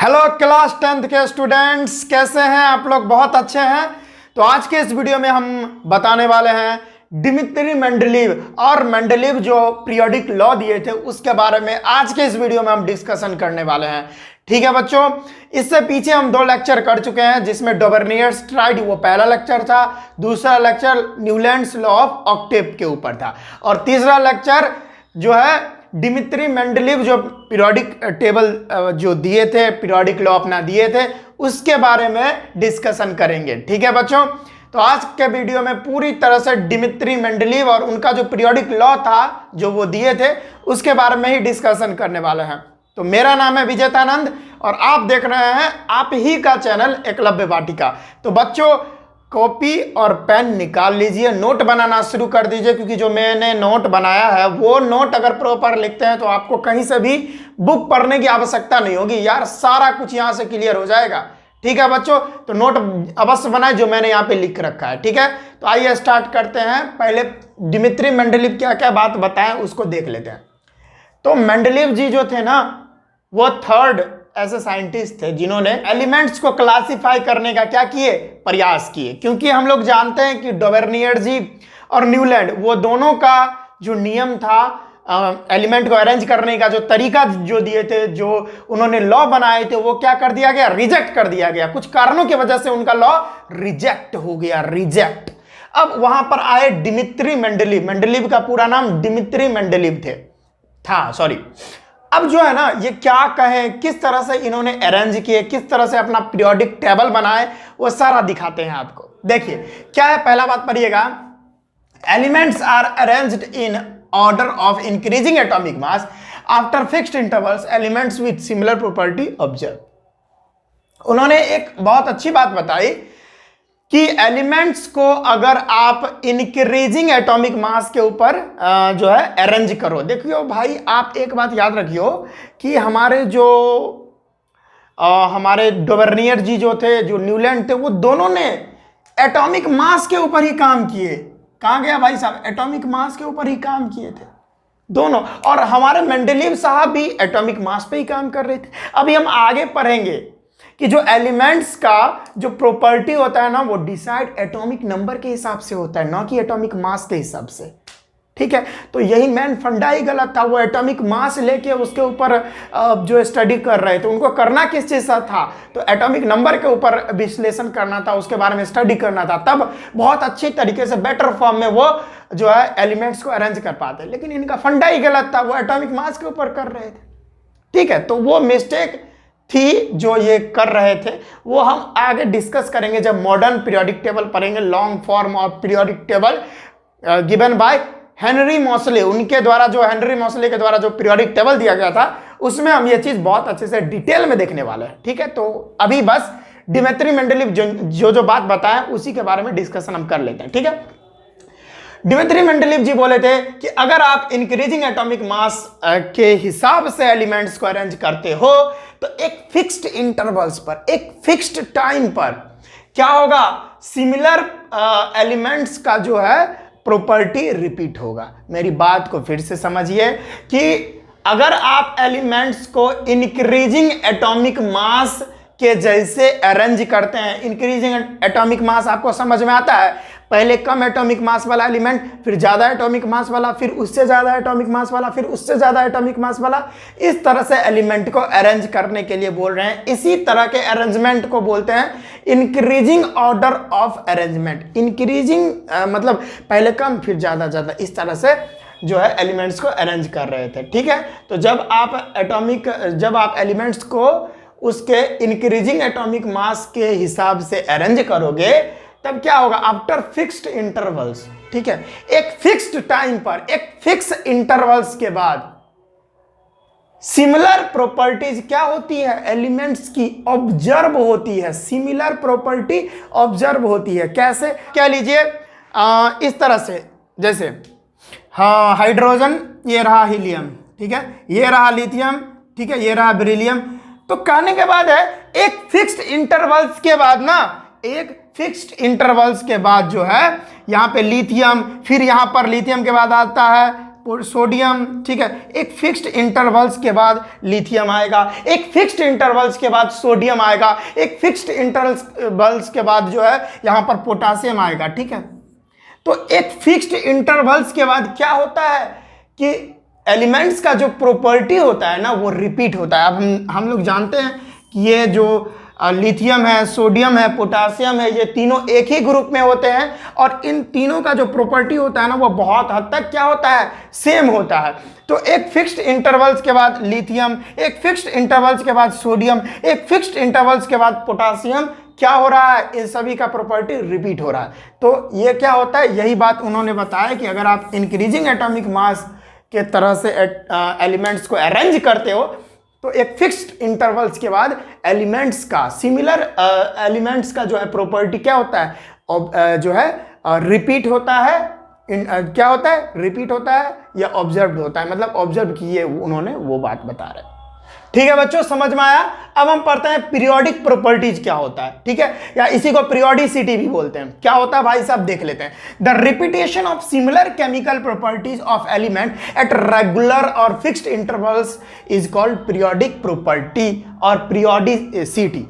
Hello class 10th के students, कैसे हैं आप लोग? बहुत अच्छे हैं। तो आज के इस वीडियो में हम बताने वाले हैं डिमित्री मेंडलीव और मेंडलीव जो पीरियोडिक लॉ दिए थे उसके बारे में आज के इस वीडियो में हम डिस्कशन करने वाले हैं। ठीक है बच्चों, इससे पीछे हम 2 लेक्चर कर चुके हैं जिसमें डोबर्नियर्स ट्राइड वो पहला लेक्चर था, दूसरा lecture Newlands law of Octave के ऊपर था और तीसरा लेक्चर जो है डिमित्री मेंडलीव जो पीरियोडिक टेबल जो दिए थे, पीरियोडिक लॉ अपना दिए थे, उसके बारे में डिस्कशन करेंगे। ठीक है बच्चों, तो आज के वीडियो में पूरी तरह से डिमित्री मेंडलीव और उनका जो पीरियोडिक लॉ था जो वो दिए थे उसके बारे में ही डिस्कशन करने वाले हैं। तो मेरा नाम है विजेतानंद और आप देख रहे हैं आप ही का चैनल एकलव्य वाटिका। तो बच्चों कॉपी और पेन निकाल लीजिए, नोट बनाना शुरू कर दीजिए, क्योंकि जो मैंने नोट बनाया है वो नोट अगर प्रॉपर लिखते हैं तो आपको कहीं से भी बुक पढ़ने की आवश्यकता नहीं होगी यार, सारा कुछ यहाँ से क्लियर हो जाएगा। ठीक है बच्चों, तो नोट अवश्य बनाए जो मैंने यहाँ पे लिख रखा है। ठीक है, तो आइए स्टार्ट करते हैं। पहले डिमित्री मेंडलीव क्या क्या बात बताएं उसको देख लेते हैं। तो मेंडलीव जी जो थे ना वो थर्ड ऐसे साइंटिस्ट थे जिन्होंने एलिमेंट्स को क्लासिफाई करने का क्या किए, प्रयास किए। क्योंकि हम लोग जानते हैं कि डोबर्नियर जी और न्यूलैंड वो दोनों का जो नियम था एलिमेंट को अरेंज करने का जो तरीका जो दिए थे, जो उन्होंने लॉ बनाए थे, वो क्या कर दिया गया, रिजेक्ट कर दिया गया। कुछ कारणों की वजह से उनका लॉ रिजेक्ट हो गया, रिजेक्ट। अब वहां पर आए डिमित्री मेंडलीव, मेंडलीव का पूरा नाम डिमित्री मेंडलीव था सॉरी। अब जो है ना ये क्या कहें, किस तरह से इन्होंने अरेंज किए, किस तरह से अपना पीरियोडिक टेबल बनाए, वो सारा दिखाते हैं आपको। देखिए क्या है, पहला बात पढ़िएगा, elements are arranged in order of increasing atomic mass after fixed intervals, elements with similar property observe. उन्होंने एक बहुत अच्छी बात बताई कि एलिमेंट्स को अगर आप इंक्रीजिंग एटॉमिक मास के ऊपर जो है अरेंज करो। देखियो भाई, आप एक बात याद रखियो कि हमारे डोबर्नियर जी जो थे, जो न्यूलैंड थे, वो दोनों ने एटॉमिक मास के ऊपर ही काम किए। कहाँ गया भाई साहब, एटॉमिक मास के ऊपर ही काम किए थे दोनों। और हमारे मेंडलीव साहब भी एटॉमिक मास पे ही काम कर रहे थे। अभी हम आगे पढ़ेंगे कि जो एलिमेंट्स का जो प्रॉपर्टी होता है ना वो डिसाइड एटॉमिक नंबर के हिसाब से होता है, ना कि एटॉमिक मास के हिसाब से। ठीक है, तो यही मेन फंडा ही गलत था। वो एटॉमिक मास लेके उसके ऊपर जो स्टडी कर रहे थे, उनको करना किस चीज से था, तो एटॉमिक नंबर के ऊपर विश्लेषण करना था, उसके बारे में स्टडी करना था, तब बहुत अच्छी तरीके से बेटर फॉर्म में वो जो है एलिमेंट्स को अरेंज कर पाते। लेकिन इनका फंडा ही गलत था, वो एटॉमिक मास के ऊपर कर रहे थे। ठीक है, तो वो मिस्टेक थी जो ये कर रहे थे, वो हम आगे डिस्कस करेंगे जब मॉडर्न पीरियोडिक टेबल पढ़ेंगे। Long form of periodic table given by Henry Moseley, उनके द्वारा जो हेनरी मोसले के द्वारा जो पीरियोडिक टेबल दिया गया था उसमें हम ये चीज बहुत अच्छे से डिटेल में देखने वाले हैं। ठीक है, तो अभी बस डिमित्री मेंडलीव जो बात बताया उसी के बारे में डिस्कशन हम कर लेते हैं। ठीक है, डिमित्री मेंडलीव जी बोले थे कि अगर आप इंक्रीजिंग एटॉमिक मास के हिसाब से एलिमेंट्स को अरेंज करते हो तो एक फिक्स्ड इंटरवल्स पर, एक फिक्स्ड टाइम पर क्या होगा, सिमिलर एलिमेंट्स का जो है प्रॉपर्टी रिपीट होगा। मेरी बात को फिर से समझिए कि अगर आप एलिमेंट्स को इंक्रीजिंग एटॉमिक मास के जैसे अरेंज करते हैं, इंक्रीजिंग एटॉमिक मास आपको समझ में आता है, पहले कम एटॉमिक मास वाला एलिमेंट, फिर ज्यादा एटॉमिक मास वाला, फिर उससे ज्यादा एटॉमिक मास वाला, फिर उससे ज्यादा एटॉमिक मास वाला, इस तरह से एलिमेंट को अरेंज करने के लिए बोल रहे हैं। इसी तरह के अरेंजमेंट को बोलते हैं increasing order of arrangement. Increasing मतलब पहले कम फिर ज्यादा, ज्यादा, इस तरह से जो है एलिमेंट्स को अरेंज कर रहे थे। ठीक है, तो जब आप एलिमेंट्स को उसके इंक्रीजिंग एटॉमिक मास के हिसाब से अरेंज करोगे तब क्या होगा, आफ्टर फिक्स्ड इंटरवल्स। ठीक है, एक फिक्स्ड टाइम पर, एक फिक्स इंटरवल्स के बाद सिमिलर प्रॉपर्टीज क्या होती है, एलिमेंट्स की ऑब्जर्व होती है। सिमिलर प्रॉपर्टी ऑब्जर्व होती है। कैसे, क्या लीजिए इस तरह से, जैसे हाँ हाइड्रोजन, ये रहा हीलियम, ठीक है, ये रहा लिथियम, ठीक है, ये रहा बेरिलियम। तो कहने के बाद है एक फिक्स्ड इंटरवल्स के बाद ना, एक फिक्स्ड इंटरवल्स के बाद जो है यहाँ पे लिथियम, फिर यहाँ पर लिथियम के बाद आता है सोडियम, ठीक है, एक फिक्स्ड इंटरवल्स के बाद लिथियम आएगा, एक फिक्स्ड इंटरवल्स के बाद सोडियम आएगा, एक फिक्स्ड इंटरवल्स के बाद जो है यहाँ पर पोटासियम आएगा, ठीक है। तो एक फिक्स्ड इंटरवल्स के बाद क्या होता है कि एलिमेंट्स का जो प्रॉपर्टी होता है ना वो रिपीट होता है। अब हम लोग जानते हैं कि ये जो लिथियम है, सोडियम है, पोटासियम है, ये तीनों एक ही ग्रुप में होते हैं और इन तीनों का जो प्रॉपर्टी होता है ना वो बहुत हद तक क्या होता है, सेम होता है। तो एक फिक्स्ड इंटरवल्स के बाद लिथियम, एक फिक्स्ड इंटरवल्स के बाद सोडियम, एक फिक्स्ड इंटरवल्स के बाद पोटासियम, क्या हो रहा है, इन सभी का प्रॉपर्टी रिपीट हो रहा है। तो ये क्या होता है, यही बात उन्होंने बताया कि अगर आप इंक्रीजिंग एटॉमिक मास के तरह से एलिमेंट्स को अरेंज करते हो तो एक फिक्स्ड इंटरवल्स के बाद एलिमेंट्स का, सिमिलर एलिमेंट्स का जो है प्रॉपर्टी क्या होता है, जो है रिपीट होता है। क्या होता है, रिपीट होता है या ऑब्जर्व होता है, मतलब ऑब्जर्व किए उन्होंने वो बात बता रहे हैं। ठीक है बच्चों, समझ में आया। अब हम पढ़ते हैं पीरियोडिक प्रॉपर्टीज क्या होता है, ठीक है, या इसी को पीरियोडिसिटी भी बोलते हैं। क्या होता है भाई साहब, देख लेते हैं। The repetition of similar chemical properties of element at regular और fixed intervals is called periodic property और पीरियोडिसिटी।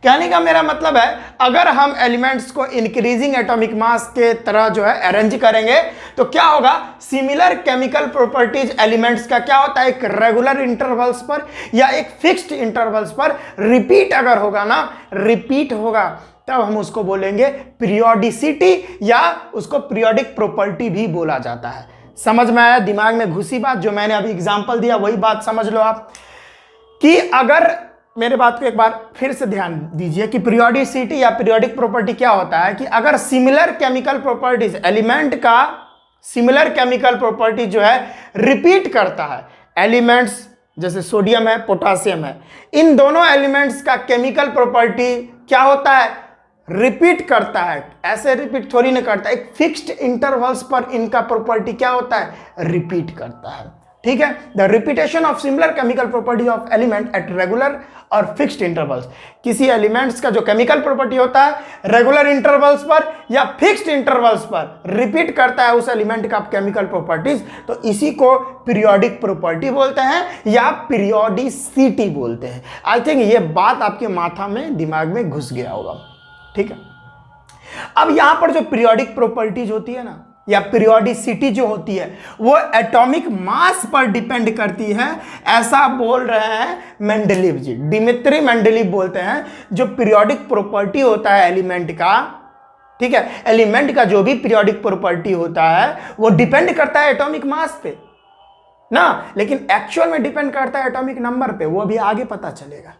कहने का मेरा मतलब है, अगर हम एलिमेंट्स को इंक्रीजिंग एटॉमिक मास के तरह जो है अरेंज करेंगे तो क्या होगा, सिमिलर केमिकल प्रॉपर्टीज एलिमेंट्स का क्या होता है, एक रेगुलर इंटरवल्स पर या एक फिक्स्ड इंटरवल्स पर रिपीट अगर होगा ना, रिपीट होगा, तब हम उसको बोलेंगे पीरियोडिसिटी या उसको पीरियोडिक प्रॉपर्टी भी बोला जाता है। समझ में आया, दिमाग में घुसी बात, जो मैंने अभी एग्जांपल दिया वही बात समझ लो आप, कि अगर मेरे बात को एक बार फिर से ध्यान दीजिए कि पीरियोडिसिटी या पीरियोडिक प्रॉपर्टी क्या होता है, कि अगर सिमिलर केमिकल प्रॉपर्टीज, एलिमेंट का सिमिलर केमिकल प्रॉपर्टी जो है रिपीट करता है, एलिमेंट्स जैसे सोडियम है, पोटासियम है, इन दोनों एलिमेंट्स का केमिकल प्रॉपर्टी क्या होता है, रिपीट करता है। ऐसे रिपीट थोड़ी ना करता है, एक फिक्स्ड इंटरवल्स पर इनका प्रॉपर्टी क्या होता है, रिपीट करता है। ठीक है, the repetition of similar chemical properties of element at regular और फिक्स्ड इंटरवल्स, किसी एलिमेंट्स का जो केमिकल प्रॉपर्टी होता है रेगुलर इंटरवल्स पर या फिक्स्ड इंटरवल्स पर रिपीट करता है उस एलिमेंट का केमिकल प्रॉपर्टीज, तो इसी को पीरियोडिक प्रॉपर्टी बोलते हैं या पीरियोडिसिटी बोलते हैं। आई थिंक ये बात आपके माथा में, दिमाग में घुस गया होगा। ठीक है, अब यहां पर जो पीरियोडिक प्रॉपर्टीज होती है ना या पीरियोडिसिटी जो होती है वो एटॉमिक मास पर डिपेंड करती है, ऐसा बोल रहे हैं मेंडलीव जी, डिमित्री मेंडलीव बोलते हैं। जो पीरियोडिक प्रॉपर्टी होता है एलिमेंट का, ठीक है, एलिमेंट का जो भी पीरियोडिक प्रॉपर्टी होता है वो डिपेंड करता है एटॉमिक मास पे ना, लेकिन एक्चुअल में डिपेंड करता है एटॉमिक नंबर पे, वो अभी आगे पता चलेगा।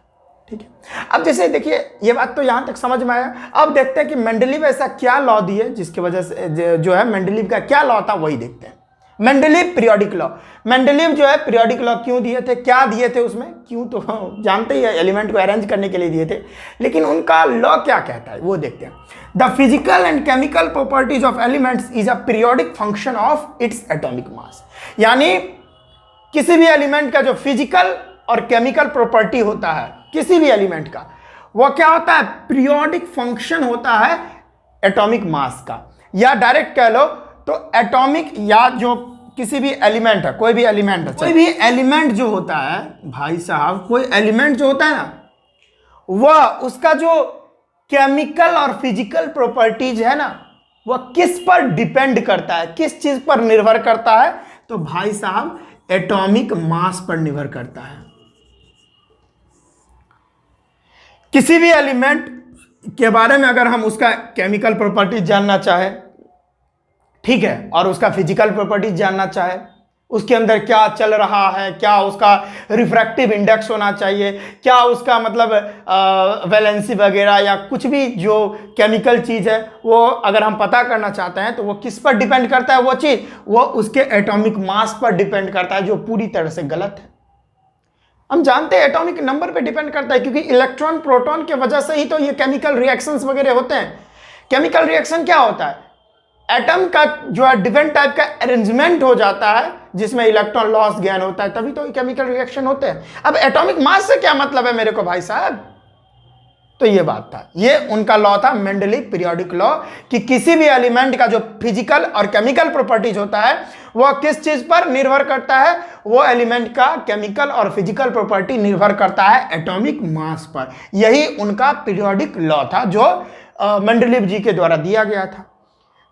ठीक है, अब जैसे देखिए ये बात तो यहां तक समझ में आया। अब देखते हैं कि मेंडलीव ऐसा क्या लॉ दिए जिसकी वजह से जो है मेंडलीव का क्या लॉ था वही देखते हैं। मेंडलीव पीरियोडिक लॉ, मेंडलीव जो है पीरियोडिक लॉ क्यों दिए थे, क्या दिए थे उसमें, क्यों तो जानते ही है, एलिमेंट को अरेंज करने के लिए दिए थे, लेकिन उनका लॉ क्या कहता है वो देखते हैं। The physical and chemical properties of elements is a periodic function of its atomic mass, यानी किसी भी एलिमेंट का जो फिजिकल और केमिकल प्रॉपर्टी होता है किसी भी एलिमेंट का, वो क्या होता है, पीरियोडिक फंक्शन होता है एटॉमिक मास का, या डायरेक्ट कह लो तो एटॉमिक, या जो किसी भी एलिमेंट है, कोई भी एलिमेंट है, कोई भी एलिमेंट जो होता है भाई साहब, कोई एलिमेंट जो होता है ना, वह उसका जो केमिकल और फिजिकल प्रॉपर्टीज है ना, वह किस पर डिपेंड करता है, किस चीज पर निर्भर करता है, तो भाई साहब एटॉमिक मास पर निर्भर करता है। किसी भी एलिमेंट के बारे में अगर हम उसका केमिकल प्रॉपर्टीज जानना चाहे, ठीक है, और उसका फिजिकल प्रॉपर्टीज जानना चाहे, उसके अंदर क्या चल रहा है, क्या उसका रिफ्रैक्टिव इंडेक्स होना चाहिए, क्या उसका मतलब वैलेंसी वगैरह या कुछ भी जो केमिकल चीज़ है, वो अगर हम पता करना चाहते हैं तो वो किस पर डिपेंड करता है, वो चीज़ वो उसके एटॉमिक मास पर डिपेंड करता है, जो पूरी तरह से गलत है। हम जानते हैं एटॉमिक नंबर पे डिपेंड करता है, क्योंकि इलेक्ट्रॉन प्रोटॉन के वजह से ही तो ये केमिकल रिएक्शंस वगैरह होते हैं। केमिकल रिएक्शन क्या होता है, एटम का जो है डिफरेंट टाइप का अरेंजमेंट हो जाता है जिसमें इलेक्ट्रॉन लॉस गेन होता है, तभी तो केमिकल रिएक्शन होते हैं। अब एटॉमिक मास से क्या मतलब है मेरे को भाई साहब, तो ये बात था, ये उनका लॉ था मेंडलीव पीरियोडिक लॉ, कि किसी भी एलिमेंट का जो फिजिकल और केमिकल प्रॉपर्टीज होता है वो किस चीज पर निर्भर करता है, वो एलिमेंट का केमिकल और फिजिकल प्रॉपर्टी निर्भर करता है एटॉमिक मास पर। यही उनका पीरियोडिक लॉ था जो मेंडलीव जी के द्वारा दिया गया था।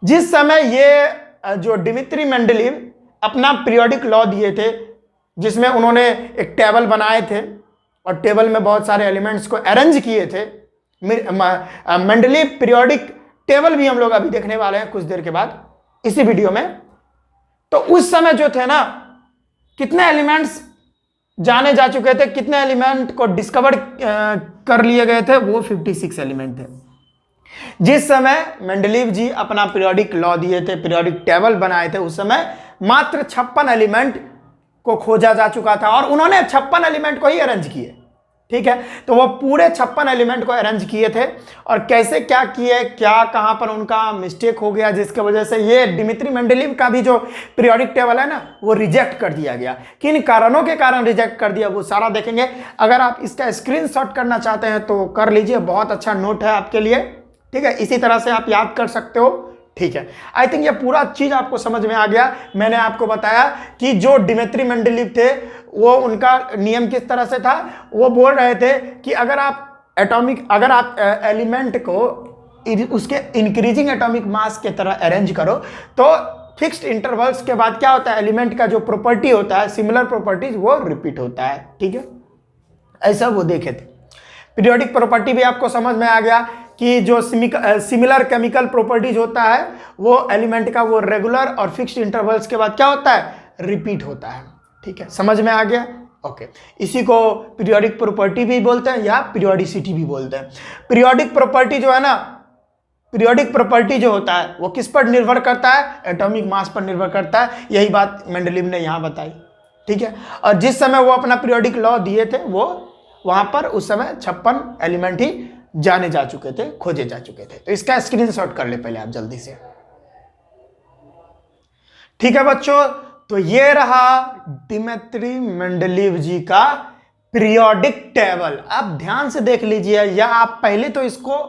जिस समय ये जो डिमित्री मेंडलीव अपना पीरियोडिक लॉ दिए थे, जिसमें उन्होंने एक टेबल बनाए थे और टेबल में बहुत सारे एलिमेंट्स को अरेंज किए थे, मेंडलीव पीरियोडिक टेबल भी हम लोग अभी देखने वाले हैं कुछ देर के बाद इसी वीडियो में। तो उस समय जो थे ना, कितने एलिमेंट्स जाने जा चुके थे, कितने एलिमेंट को डिस्कवर कर लिए गए थे, वो 56 एलिमेंट थे। जिस समय मेंडलीव जी अपना पीरियोडिक लॉ दिए थे, पीरियोडिक टेबल बनाए थे, उस समय मात्र 56 एलिमेंट को खोजा जा चुका था और उन्होंने 56 एलिमेंट को ही अरेंज किए। ठीक है, तो वो पूरे 56 एलिमेंट को अरेंज किए थे और कैसे क्या किए, क्या कहां पर उनका मिस्टेक हो गया जिसकी वजह से ये डिमित्री मेंडलीव का भी जो पीरियोडिक टेबल है ना वो रिजेक्ट कर दिया गया। किन कारणों के कारण रिजेक्ट कर दिया वो सारा देखेंगे। अगर आप इसका स्क्रीनशॉट करना चाहते हैं तो कर लीजिए, बहुत अच्छा नोट है आपके लिए। ठीक है, इसी तरह से आप याद कर सकते हो। ठीक है, आई थिंक ये पूरा चीज आपको समझ में आ गया। मैंने आपको बताया कि जो डिमित्री मेंडलीव थे वो उनका नियम किस तरह से था। वो बोल रहे थे कि अगर आप एलिमेंट को उसके इंक्रीजिंग एटॉमिक मास के तरह अरेंज करो तो फिक्स्ड इंटरवल्स के बाद क्या होता है, एलिमेंट का जो प्रॉपर्टी होता है, सिमिलर प्रॉपर्टीज, वो रिपीट होता है। ठीक है, ऐसा वो देखे थे। पीरियोडिक प्रॉपर्टी भी आपको समझ में आ गया कि जो सिमिलर केमिकल प्रॉपर्टीज होता है वो एलिमेंट का वो रेगुलर और फिक्स्ड इंटरवल्स के बाद क्या होता है, रिपीट होता है। ठीक है, समझ में आ गया। ओके, इसी को पीरियोडिक प्रॉपर्टी भी बोलते हैं या पीरियोडिसिटी भी बोलते हैं। पीरियोडिक प्रॉपर्टी जो है ना, पीरियोडिक प्रॉपर्टी जो होता है वो किस पर निर्भर करता है, एटॉमिक मास पर निर्भर करता है। यही बात मेंडलीव ने यहाँ बताई। ठीक है, और जिस समय वो अपना पीरियोडिक लॉ दिए थे वो वहां पर उस समय 56 एलिमेंट ही जाने जा चुके थे, खोजे जा चुके थे। तो इसका स्क्रीनशॉट कर ले पहले आप जल्दी से। ठीक है बच्चों, तो ये रहा डिमित्री मेंडलीव जी का पीरियोडिक टेबल। अब ध्यान से देख लीजिए, या आप पहले तो इसको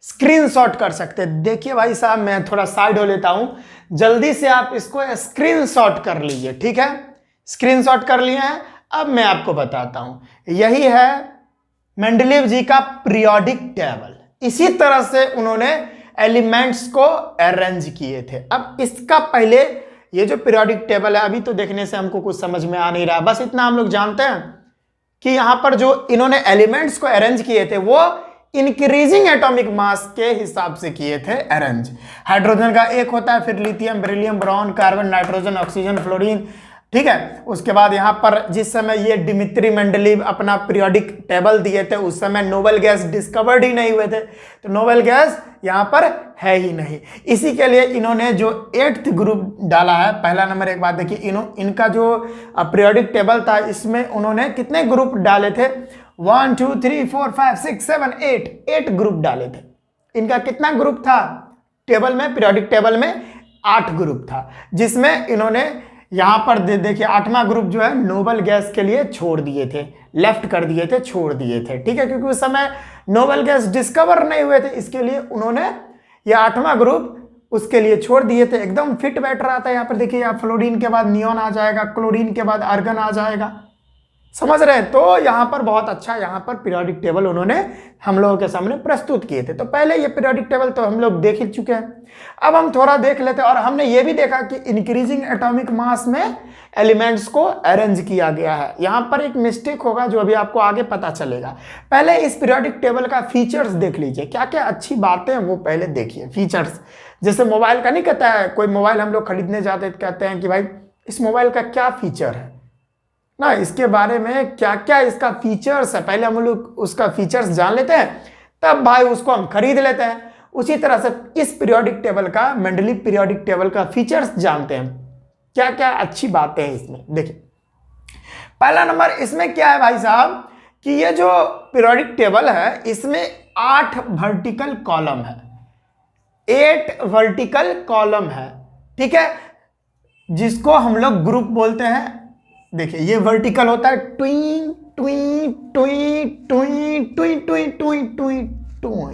स्क्रीनशॉट कर सकते हैं। देखिए भाई साहब, मैं थोड़ा साइड हो लेता हूं, जल्दी से आप इसको स्क्रीनशॉट कर लीजिए। ठीक है, स्क्रीनशॉट कर लिए हैं। अब मैं आपको बताता हूं, यही है मेंडलीव जी का पीरियोडिक टेबल। इसी तरह से उन्होंने एलिमेंट्स को अरेंज किए थे। अब इसका पहले ये जो पीरियोडिक टेबल है, अभी तो देखने से हमको कुछ समझ में आ नहीं रहा, बस इतना हम लोग जानते हैं कि यहां पर जो इन्होंने एलिमेंट्स को अरेंज किए थे वो इंक्रीजिंग एटॉमिक मास के हिसाब से किए थे अरेंज। हाइड्रोजन का एक होता है, फिर lithium, beryllium, boron, carbon, nitrogen, oxygen, fluorine. ठीक है, उसके बाद यहाँ पर जिस समय ये डिमित्री मेंडलीव अपना पीरियोडिक टेबल दिए थे उस समय नोबल गैस डिस्कवर्ड ही नहीं हुए थे, तो नोबल गैस यहाँ पर है ही नहीं। इसी के लिए इन्होंने जो 8th ग्रुप डाला है, पहला नंबर, एक बात देखिए, इनका जो पीरियोडिक टेबल था इसमें उन्होंने कितने ग्रुप डाले थे, 1 2 3 4 5 6 7 8 ग्रुप डाले थे। इनका कितना ग्रुप था टेबल में, पीरियोडिक टेबल में 8 ग्रुप था, जिसमें इन्होंने यहां पर देखिए 8वां ग्रुप जो है नोबल गैस के लिए छोड़ दिए थे, लेफ्ट कर दिए थे, छोड़ दिए थे। ठीक है, क्योंकि उस समय नोबल गैस डिस्कवर नहीं हुए थे, इसके लिए उन्होंने ये 8वां ग्रुप उसके लिए छोड़ दिए थे। एकदम फिट बैठ रहा था। यहाँ पर देखिए, यहाँ फ्लोरीन के बाद नियोन आ जाएगा, क्लोरीन के बाद आर्गन आ जाएगा, समझ रहे हैं। तो यहाँ पर बहुत अच्छा यहाँ पर पीरियोडिक टेबल उन्होंने हम लोगों के सामने प्रस्तुत किए थे। तो पहले ये पीरियोडिक टेबल तो हम लोग देख ही चुके हैं, अब हम थोड़ा देख लेते हैं। और हमने ये भी देखा कि इंक्रीजिंग एटॉमिक मास में एलिमेंट्स को अरेंज किया गया है। यहाँ पर एक मिस्टेक होगा जो अभी आपको आगे पता चलेगा। पहले इस पीरियोडिक टेबल का फीचर्स देख लीजिए, क्या क्या अच्छी बातें हैं वो पहले देखिए। फीचर्स जैसे मोबाइल का नहीं कहता है, कोई मोबाइल हम लोग खरीदने जाते हैं कहते हैं कि भाई इस मोबाइल का क्या फीचर है ना, इसके बारे में क्या क्या इसका फीचर्स है, पहले हम लोग उसका फीचर्स जान लेते हैं, तब भाई उसको हम खरीद लेते हैं। उसी तरह से इस पीरियोडिक टेबल का, मेंडलीव पीरियोडिक टेबल का फीचर्स जानते हैं, क्या क्या अच्छी बातें हैं इसमें। देखिए पहला नंबर इसमें क्या है भाई साहब, कि ये जो पीरियोडिक टेबल है इसमें 8 वर्टिकल कॉलम है, 8 वर्टिकल कॉलम है। ठीक है, जिसको हम लोग ग्रुप बोलते हैं। देखिए ये वर्टिकल होता है, ट्वी ट्वी ट्वी ट्वी ट्वी ट्वी ट्वी ट्वी टू,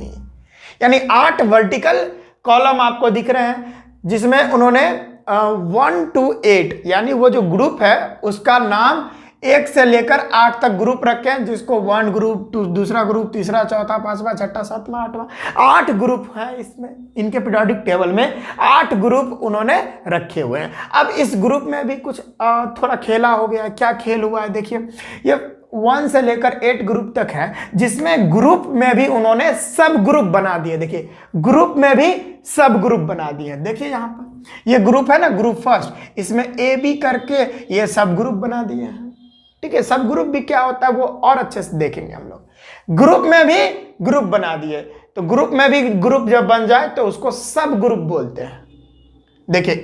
यानी 8 वर्टिकल कॉलम आपको दिख रहे हैं, जिसमें उन्होंने 1 to 8 यानी वो जो ग्रुप है उसका नाम 1 से लेकर 8 तक ग्रुप रखे हैं, जिसको 1 ग्रुप, दूसरा ग्रुप, तीसरा, चौथा, पांचवा, छठा, सातवां, आठवां, 8 ग्रुप है इसमें। इनके पीरियोडिक टेबल में 8 ग्रुप उन्होंने रखे हुए हैं। अब इस ग्रुप में भी कुछ थोड़ा खेला हो गया। क्या खेल हुआ है देखिए, ये 1 से लेकर 8 ग्रुप तक है, जिसमें ग्रुप में भी उन्होंने सब ग्रुप बना दिए। देखिए ग्रुप में भी सब ग्रुप बना दिए। देखिए यहां पर ये ग्रुप है ना, ग्रुप फर्स्ट, इसमें ए बी करके ये सब ग्रुप बना दिए हैं। ठीक है, सब ग्रुप भी क्या होता है वो और अच्छे से देखेंगे हम लोग। ग्रुप में भी ग्रुप बना दिए, तो ग्रुप में भी ग्रुप जब बन जाए तो उसको सब ग्रुप बोलते हैं। देखिए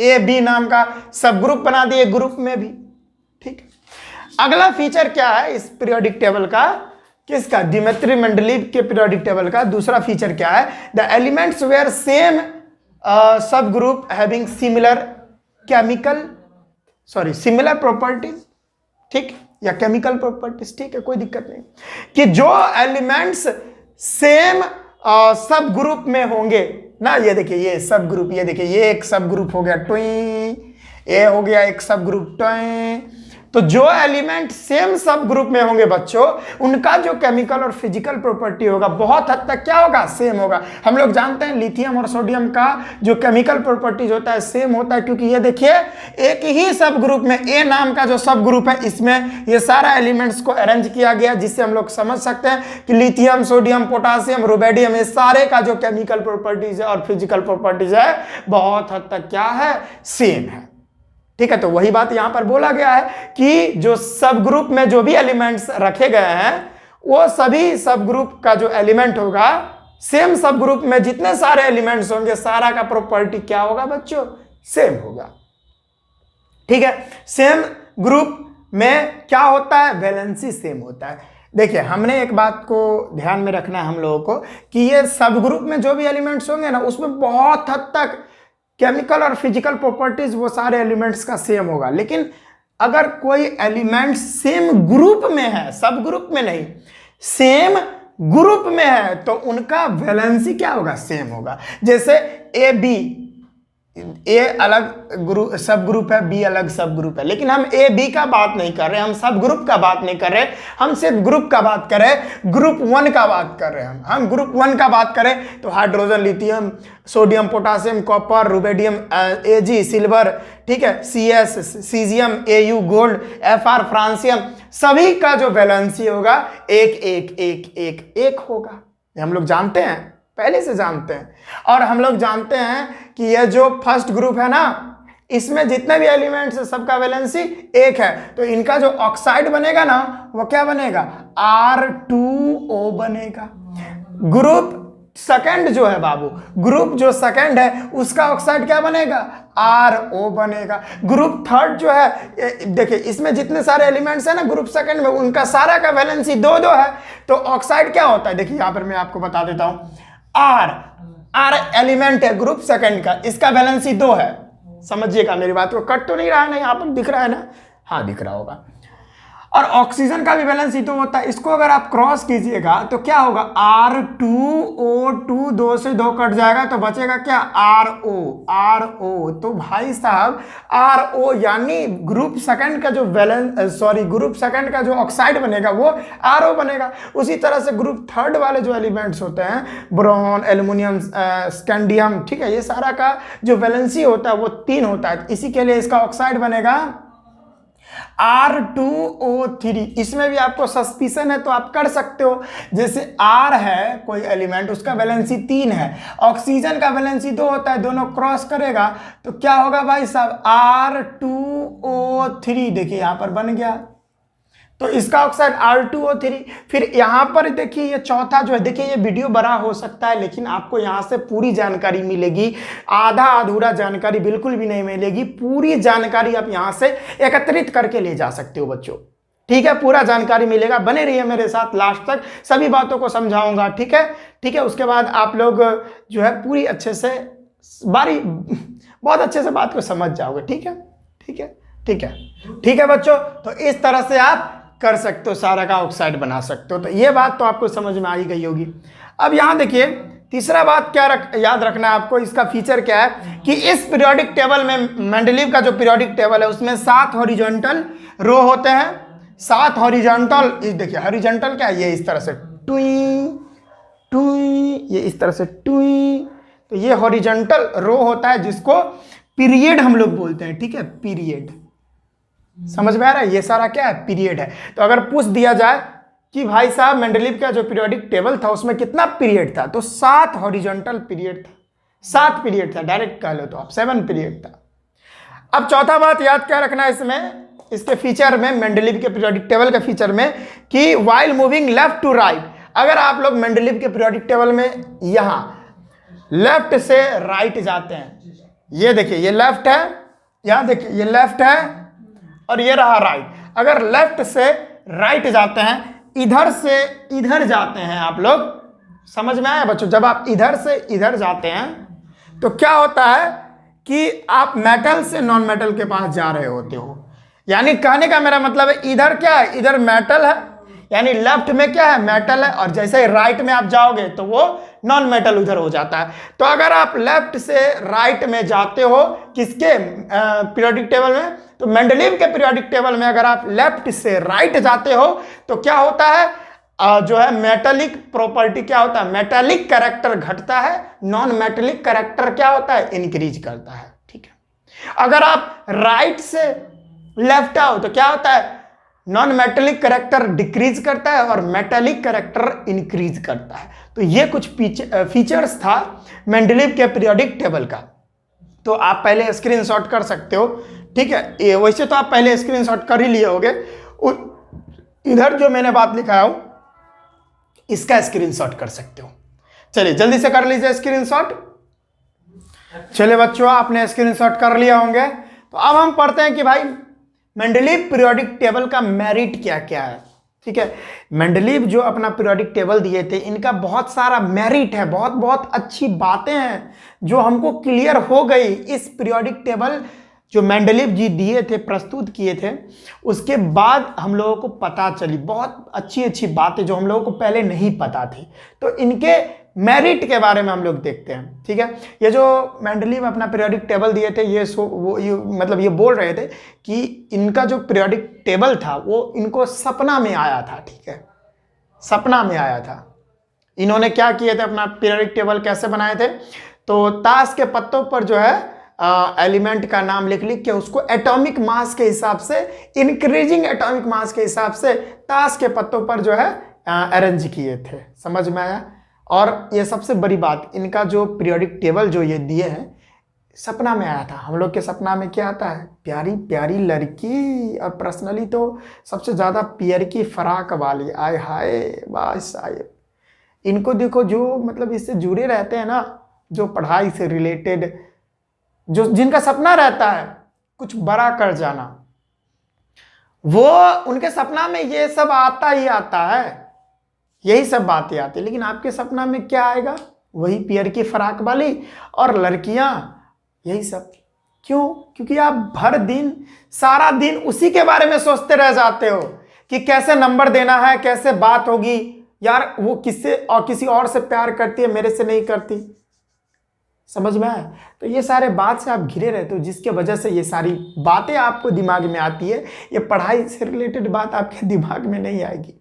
ए बी नाम का सब ग्रुप बना दिए ग्रुप में भी। ठीक है, अगला फीचर क्या है इस पीरियोडिक टेबल का, किसका, डिमित्री मेंडलीव के पीरियोडिक टेबल का दूसरा फीचर क्या है, द एलिमेंट्स वेयर सेम सब ग्रुप हैविंग सिमिलर प्रॉपर्टीज, ठीक, या केमिकल प्रॉपर्टीज। ठीक है, कोई दिक्कत नहीं, कि जो एलिमेंट्स सेम सब ग्रुप में होंगे ना, ये देखिए ये सब ग्रुप, ये देखिए ये एक सब ग्रुप हो गया ट्वें, ये हो गया एक सब ग्रुप ट्वें। तो जो एलिमेंट सेम सब ग्रुप में होंगे बच्चों, उनका जो केमिकल और फिजिकल प्रॉपर्टी होगा बहुत हद तक क्या होगा, सेम होगा। हम लोग जानते हैं लिथियम और सोडियम का जो केमिकल प्रॉपर्टीज होता है सेम होता है, क्योंकि ये देखिए एक ही सब ग्रुप में, ए नाम का जो सब ग्रुप है, इसमें ये सारा एलिमेंट्स को अरेंज किया गया, जिससे हम लोग समझ सकते हैं कि लिथियम, सोडियम, पोटासियम, रुबेडियम, ये सारे का जो केमिकल प्रॉपर्टीज है और फिजिकल प्रॉपर्टीज है बहुत हद तक क्या है, सेम है। ठीक है, तो वही बात यहां पर बोला गया है कि जो सब ग्रुप में जो भी एलिमेंट्स रखे गए हैं, वो सभी सब ग्रुप का जो एलिमेंट होगा, सेम सब ग्रुप में जितने सारे एलिमेंट्स होंगे, सारा का प्रॉपर्टी क्या होगा बच्चों, सेम होगा। ठीक है, सेम ग्रुप में क्या होता है, वैलेंसी सेम होता है। देखिए हमने एक बात को ध्यान में रखना है हम लोगों को, कि ये सब ग्रुप में जो भी एलिमेंट्स होंगे ना, उसमें बहुत हद तक केमिकल और फिजिकल प्रॉपर्टीज वो सारे एलिमेंट्स का सेम होगा। लेकिन अगर कोई एलिमेंट सेम ग्रुप में है, सब ग्रुप में नहीं, सेम ग्रुप में है, तो उनका वैलेंसी क्या होगा, सेम होगा। जैसे ए बी, ए अलग ग्रुप सब ग्रुप है, बी अलग सब ग्रुप है, लेकिन हम ए बी का बात नहीं कर रहे, हम सब ग्रुप का बात नहीं कर रहे, हम सिर्फ ग्रुप का बात कर रहे, ग्रुप 1 का बात कर रहे हैं। हम ग्रुप 1 का बात करें तो hydrogen, lithium, sodium, potassium, copper, rubidium, AG, silver, ठीक है, CS, caesium, AU, gold, FR, francium, सभी का जो वैलेंसी होगा 1 होगा। हम लोग जानते हैं, पहले से जानते हैं। और हम लोग जानते हैं कि यह जो फर्स्ट ग्रुप है ना, इसमें जितने भी एलिमेंट्स है सबका वैलेंसी 1 है, तो इनका जो ऑक्साइड बनेगा ना, वो क्या बनेगा, R2O बनेगा। ग्रुप सेकंड जो है बाबू, ग्रुप जो सेकंड है उसका ऑक्साइड क्या बनेगा, RO बनेगा। ग्रुप थर्ड जो है, देखिए इसमें जितने सारे एलिमेंट्स है ना ग्रुप सेकंड में, उनका सारा का वैलेंसी 2 है, तो ऑक्साइड क्या होता है, देखिए यहां पर मैं आपको बता देता हूं, R एलिमेंट है ग्रुप सेकंड का, इसका वैलेंसी 2 है। समझिएगा मेरी बात को, कट तो नहीं रहा है ना, यहां पर दिख रहा है ना, हाँ दिख रहा होगा। और ऑक्सीजन का भी वैलेंसी 2 होता है। इसको अगर आप क्रॉस कीजिएगा तो क्या होगा, R2O2, 2 से 2 कट जाएगा तो बचेगा क्या, RO। तो भाई साहब RO यानी ग्रुप सेकंड का जो ग्रुप सेकंड का जो ऑक्साइड बनेगा वो RO बनेगा। उसी तरह से ग्रुप थर्ड वाले जो एलिमेंट्स होते हैं, बोरॉन, एल्युमिनियम, स्कैंडियम, ठीक है, ये सारा का जो वैलेंसी होता है वो 3 होता है। इसी के लिए इसका ऑक्साइड बनेगा R2O3। इसमें भी आपको सस्पिशन है तो आप कर सकते हो, जैसे R है कोई एलिमेंट, उसका वैलेंसी 3 है, ऑक्सीजन का वैलेंसी 2 होता है, दोनों क्रॉस करेगा तो क्या होगा भाई साहब, R2O3। देखिए यहां पर बन गया, तो इसका ऑक्साइड R2O3। फिर यहां पर देखिए ये चौथा जो है, देखिए ये वीडियो बड़ा हो सकता है लेकिन आपको यहां से पूरी जानकारी मिलेगी, आधा अधूरा जानकारी बिल्कुल भी नहीं मिलेगी। पूरी जानकारी आप यहां से एकत्रित करके ले जा सकते हो बच्चों, ठीक है, पूरा जानकारी मिलेगा। बने रहिए मेरे साथ लास्ट तक, सभी बातों को समझाऊंगा, ठीक है, ठीक है। उसके बाद आप लोग जो है पूरी अच्छे से बहुत अच्छे से बात को समझ जाओगे, ठीक है, ठीक है, ठीक है, ठीक है बच्चों। तो इस तरह से आप कर सकते हो, सारा का ऑक्साइड बना सकते हो। तो ये बात तो आपको समझ में आ ही गई होगी। अब यहाँ देखिए तीसरा बात क्या याद रखना है आपको, इसका फीचर क्या है कि इस पीरियोडिक टेबल में, मेंडलीव का जो पीरियोडिक टेबल है उसमें 7 हॉरिजॉन्टल रो होते हैं। 7 हॉरिजॉन्टल, देखिए हॉरिजॉन्टल क्या है, ये इस तरह से टुई टुई, ये इस तरह से टुई। तो ये हॉरिजॉन्टल रो होता है जिसको पीरियड हम लोग बोलते हैं, ठीक है, पीरियड। समझ में आ रहा है, ये सारा क्या है, पीरियड है। तो अगर पूछ दिया जाए कि भाई साहब मेंडलीव का जो पीरियोडिक टेबल था उसमें कितना पीरियड था, तो 7 हॉरिजॉन्टल पीरियड था, 7 पीरियड था, डायरेक्ट कह लो तो आप 7 पीरियड था। अब चौथा बात याद क्या रखना है इसमें, इसके फीचर में, मेंडलीव के पीरियोडिक टेबल के फीचर में, कि while moving left to right, अगर आप लोग मेंडलीव के पीरियोडिक टेबल में यहां लेफ्ट से राइट जाते हैं, ये देखिए ये लेफ्ट है, यहां देखिए ये लेफ्ट है और ये रहा राइट। अगर लेफ्ट से राइट जाते हैं, इधर से इधर जाते हैं आप लोग, समझ में आया बच्चों, जब आप इधर से इधर जाते हैं तो क्या होता है कि आप मेटल से नॉन मेटल के पास जा रहे होते हो। यानी कहने का मेरा मतलब है इधर क्या है, इधर मेटल है, यानी लेफ्ट में क्या है, मेटल है, और जैसे राइट में आप जाओगे तो वो नॉन मेटल उधर हो जाता है। तो अगर आप लेफ्ट से राइट में जाते हो किसके पीरियोडिक टेबल में, तो मेंडलीव के पीरियोडिक टेबल में अगर आप लेफ्ट से राइट जाते हो तो क्या होता है, जो है मेटेलिक प्रॉपर्टी क्या होता है, मेटेलिक कैरेक्टर घटता है, नॉन मेटेलिक कैरेक्टर क्या होता है, इंक्रीज करता है, ठीक है। अगर आप राइट से लेफ्ट आओ तो क्या होता है, नॉन मेटेलिक कैरेक्टर डिक्रीज करता है और मेटेलिक कैरेक्टर इंक्रीज करता है। तो ये कुछ फीचर्स था मेंडलीव के पीरियोडिक टेबल का। तो आप पहले स्क्रीनशॉट कर सकते हो, ठीक है। वैसे तो आप पहले स्क्रीनशॉट कर ही लिए होगे, इधर जो मैंने बात लिखा है इसका स्क्रीनशॉट कर सकते हो। चलिए जल्दी से कर लीजिए स्क्रीनशॉट। चलिए बच्चों आपने स्क्रीनशॉट कर लिया होंगे। तो अब हम पढ़ते हैं कि भाई मेंडलीव पीरियोडिक टेबल का मेरिट क्या क्या है, ठीक है। मेंडलीव जो अपना पीरियोडिक टेबल दिए थे, इनका बहुत सारा मेरिट है, बहुत बहुत अच्छी बातें हैं जो हमको क्लियर हो गई इस पीरियोडिक टेबल जो मेंडलीव जी दिए थे, प्रस्तुत किए थे, उसके बाद हम लोगों को पता चली बहुत अच्छी अच्छी बातें जो हम लोगों को पहले नहीं पता थी। तो इनके मेरिट के बारे में हम लोग देखते हैं, ठीक है। ये जो मेंडलीव अपना पीरियोडिक टेबल दिए थे, मतलब ये बोल रहे थे कि इनका जो पीरियोडिक टेबल था वो इनको सपना में आया था, ठीक है, सपना में आया था। इन्होंने क्या किए थे, अपना पीरियोडिक टेबल कैसे बनाए थे, तो ताश के पत्तों पर जो है एलिमेंट का नाम लिख के उसको एटॉमिक मास के हिसाब से, इंक्रीजिंग एटॉमिक मास के हिसाब से ताश के पत्तों पर जो है अरेंज किए थे। समझ में आया। और ये सबसे बड़ी बात, इनका जो पीरियोडिक टेबल जो ये दिए हैं सपना में आया था। हम लोग के सपना में क्या आता है, प्यारी प्यारी लड़की, और पर्सनली तो सबसे ज़्यादा पियर की फराक वाली, आय हाय बस साहिब। इनको देखो जो मतलब इससे जुड़े रहते हैं ना, जो पढ़ाई से रिलेटेड, जो जिनका सपना रहता है कुछ बड़ा कर जाना, वो उनके सपना में ये सब आता ही आता है, यही सब बातें आती है। लेकिन आपके सपना में क्या आएगा, वही पियर की फराक वाली और लड़कियां, यही सब। क्यों? क्योंकि आप भर दिन सारा दिन उसी के बारे में सोचते रह जाते हो कि कैसे नंबर देना है, कैसे बात होगी, यार वो किससे और किसी और से प्यार करती है, मेरे से नहीं करती। समझ में आए। तो ये सारे बात से आप घिरे रहते हो, जिसके वजह से ये सारी बातें आपको दिमाग में आती है। ये पढ़ाई से रिलेटेड बात आपके दिमाग में नहीं आएगी,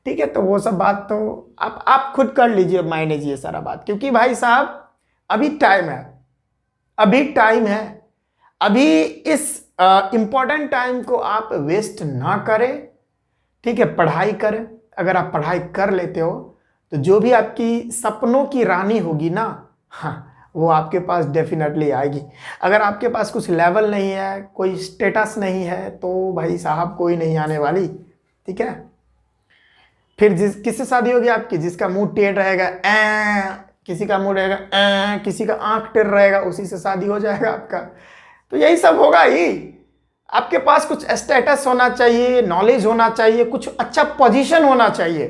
ठीक है। तो वो सब बात तो आप खुद कर लीजिए मैनेज ये सारा बात, क्योंकि भाई साहब अभी टाइम है, अभी टाइम है। अभी इस इम्पोर्टेंट टाइम को आप वेस्ट ना करें, ठीक है। पढ़ाई करें। अगर आप पढ़ाई कर लेते हो तो जो भी आपकी सपनों की रानी होगी ना, हाँ, वो आपके पास डेफिनेटली आएगी। अगर आपके पास कुछ लेवल नहीं है, कोई स्टेटस नहीं है, तो भाई साहब कोई नहीं आने वाली, ठीक है। फिर किससे शादी होगी आपकी, जिसका मुंह टेढ़ रहेगा, किसी का मुंह रहेगा, किसी का आंख टेढ़ रहेगा, उसी से शादी हो जाएगा आपका। तो यही सब होगा ही। आपके पास कुछ स्टेटस होना चाहिए, नॉलेज होना चाहिए, कुछ अच्छा पोजीशन होना चाहिए,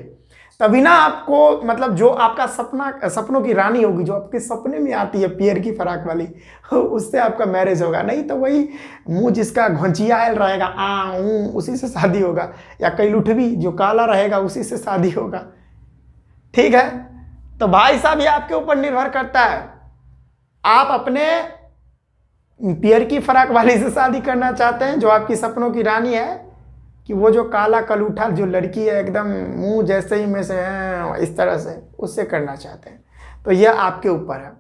तभी ना आपको मतलब जो आपका सपनों की रानी होगी, जो आपके सपने में आती है पियर की फराक वाली, उससे आपका मैरिज होगा। नहीं तो वही मुंह जिसका घोंचियाल रहेगा उसी से शादी होगा, या कई लुठवी जो काला रहेगा उसी से शादी होगा। ठीक है, तो भाई साहब ये आपके ऊपर निर्भर करता है, आप अपने पियर की फराक वाली से शादी करना चाहते हैं जो आपकी सपनों की रानी है, कि वो जो काला कलूठा जो लड़की है एकदम मुंह जैसे ही में से है इस तरह से, उससे करना चाहते हैं। तो यह आपके ऊपर है।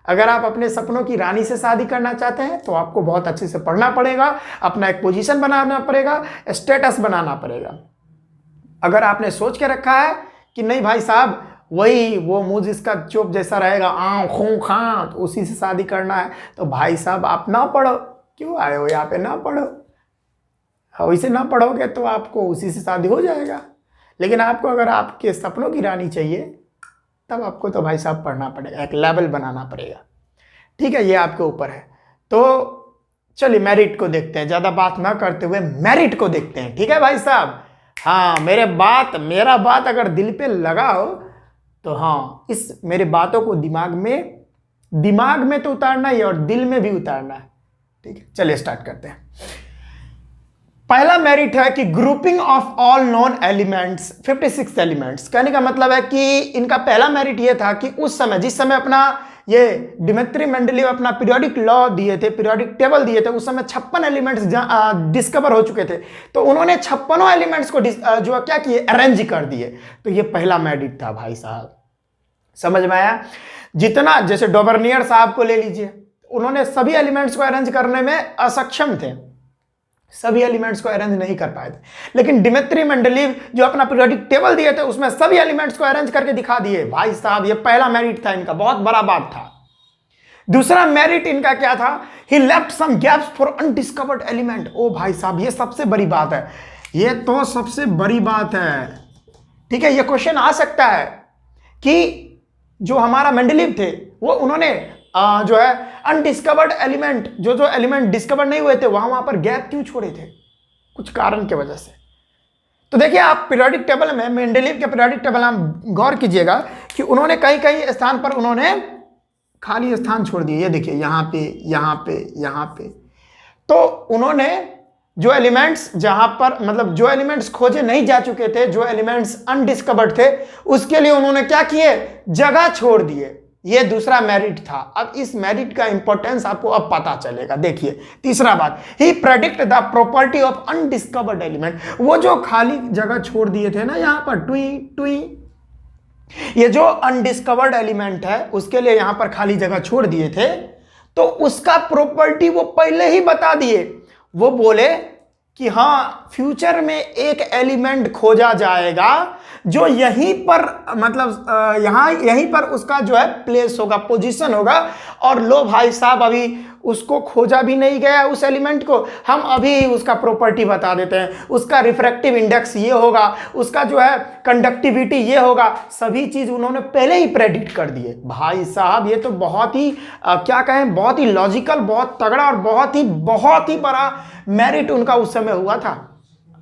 अगर आप अपने सपनों की रानी से शादी करना चाहते हैं तो आपको बहुत अच्छे से पढ़ना पड़ेगा, अपना एक पोजीशन बनाना पड़ेगा, स्टेटस बनाना पड़ेगा। अगर आपने सोच के रखा है कि नहीं भाई साहब वही वो मुंह जिसका चुप जैसा रहेगा खूं खां, तो उसी से शादी करना है, तो भाई साहब आप ना पढ़ो। क्यों आए हो यहाँ पे? ना पढ़ो। वैसे ना पढ़ोगे तो आपको उसी से शादी हो जाएगा। लेकिन आपको अगर आपके सपनों की रानी चाहिए तब आपको तो भाई साहब पढ़ना पड़ेगा, एक लेवल बनाना पड़ेगा। ठीक है, ये आपके ऊपर है। तो चलिए मेरिट को देखते हैं, ज़्यादा बात ना करते हुए मेरिट को देखते हैं। ठीक है भाई साहब, हाँ मेरा बात अगर दिल पे लगा हो तो हाँ, इस मेरे बातों को दिमाग में तो उतारना ही है और दिल में भी उतारना है। ठीक है, चलिए स्टार्ट करते हैं। पहला मेरिट है कि grouping of all non elements 56 elements. कहने का मतलब है कि इनका पहला मेरिट यह था कि उस समय जिस समय अपना ये डिमित्री मेंडलीव अपना पीरियोडिक लॉ दिए थे, पीरियोडिक टेबल दिए थे, उस समय 56 एलिमेंट्स डिस्कवर हो चुके थे। तो उन्होंने 56 एलिमेंट्स को जो क्या किए, अरेंज कर दिए। तो ये पहला मेरिट था भाई साहब, समझ में आया? जितना जैसे डॉबर्नियर साहब को ले लीजिए, उन्होंने सभी एलिमेंट्स को अरेंज करने में असक्षम थे, सभी एलिमेंट्स को अरेंज नहीं कर पाए थे। लेकिन डिमित्री मेंडलीव जो अपना पीरियोडिक टेबल दिए थे उसमें सभी एलिमेंट्स को अरेंज करके दिखा दिए। भाई साहब ये पहला मेरिट था इनका, बहुत बड़ा बात था। दूसरा मेरिट इनका क्या था? He left some gaps for undiscovered element. ओ भाई साहब ये सबसे बड़ी बात है, ये तो सबसे बड़ी बात है। ठीक है, ये क्वेश्चन आ सकता है कि जो हमारा मेंडलीव थे वो उन्होंने जो है अनडिस्कवर्ड एलिमेंट, जो एलिमेंट डिस्कवर नहीं हुए थे वहां पर गैप क्यों छोड़े थे, कुछ कारण के वजह से। तो देखिए आप पीरियोडिक टेबल में, मेंडलीव के पीरियोडिक टेबल आप गौर कीजिएगा कि उन्होंने कई स्थान पर उन्होंने खाली स्थान छोड़ दिए। ये देखिए यहाँ पे, यहाँ पे, यहाँ पे। तो उन्होंने जो एलिमेंट्स जहां पर मतलब जो एलिमेंट्स खोजे नहीं जा चुके थे, जो एलिमेंट्स अनडिस्कवर्ड थे, उसके लिए उन्होंने क्या किए, जगह छोड़ दिए। ये दूसरा मेरिट था। अब इस मेरिट का इंपॉर्टेंस आपको अब पता चलेगा। देखिए तीसरा बात, he predict the property of undiscovered element. वो जो खाली जगह छोड़ दिए थे ना यहाँ पर टुई टुई, ये जो अनडिस्कवर्ड एलिमेंट है उसके लिए यहां पर खाली जगह छोड़ दिए थे, तो उसका प्रॉपर्टी वो पहले ही बता दिए। वो बोले कि हाँ फ्यूचर में एक एलिमेंट खोजा जाएगा जो यहीं पर मतलब यहीं पर उसका जो है प्लेस होगा, पोजीशन होगा। और लो भाई साहब अभी उसको खोजा भी नहीं गया उस एलिमेंट को, हम अभी उसका प्रॉपर्टी बता देते हैं। उसका रिफ्रैक्टिव इंडेक्स ये होगा, उसका जो है कंडक्टिविटी ये होगा, सभी चीज उन्होंने पहले ही प्रेडिक्ट कर दिए। भाई साहब ये तो बहुत ही क्या कहें, बहुत ही लॉजिकल, बहुत तगड़ा और बहुत ही बड़ा मेरिट उनका उस समय हुआ था।